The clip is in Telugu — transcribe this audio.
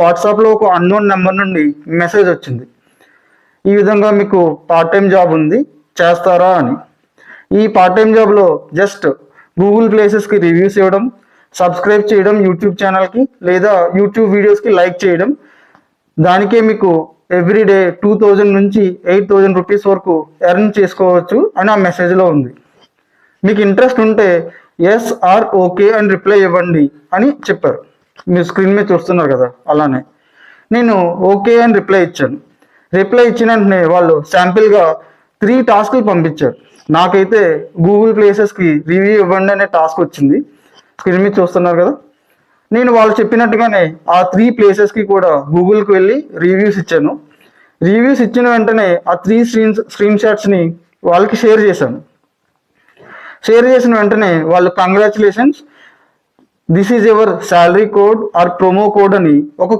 వాట్సాప్లో ఒక అన్నోన్ నెంబర్ నుండి మెసేజ్ వచ్చింది, ఈ విధంగా మీకు పార్ట్ టైం జాబ్ ఉంది చేస్తారా అని. ఈ పార్ట్ టైం జాబ్లో జస్ట్ గూగుల్ ప్లేసెస్కి రివ్యూస్ ఇవ్వడం, సబ్స్క్రైబ్ చేయడం యూట్యూబ్ ఛానల్కి, లేదా యూట్యూబ్ వీడియోస్కి లైక్ చేయడం, దానికే మీకు ఎవ్రీడే 2000 నుంచి 8000 రూపీస్ వరకు ఎర్న్ చేసుకోవచ్చు అని ఆ మెసేజ్లో ఉంది. మీకు ఇంట్రెస్ట్ ఉంటే ఎస్ ఆర్ ఓకే అని రిప్లై ఇవ్వండి అని చెప్పారు. మీరు స్క్రీన్ మీద చూస్తున్నారు కదా, అలానే నేను ఓకే అని రిప్లై ఇచ్చాను. రిప్లై ఇచ్చిన వెంటనే వాళ్ళు శాంపిల్గా 3 టాస్క్లు పంపించారు. నాకైతే గూగుల్ ప్లేసెస్కి రివ్యూ ఇవ్వండి అనే టాస్క్ వచ్చింది, స్క్రీన్ మీద చూస్తున్నారు కదా. నేను వాళ్ళు చెప్పినట్టుగానే ఆ 3 ప్లేసెస్కి కూడా గూగుల్కి వెళ్ళి రివ్యూస్ ఇచ్చాను. రివ్యూస్ ఇచ్చిన వెంటనే ఆ 3 స్క్రీన్ షాట్స్ని వాళ్ళకి షేర్ చేశాను. షేర్ చేసిన వెంటనే వాళ్ళు congratulations, this is your salary code or promo code అని ఒక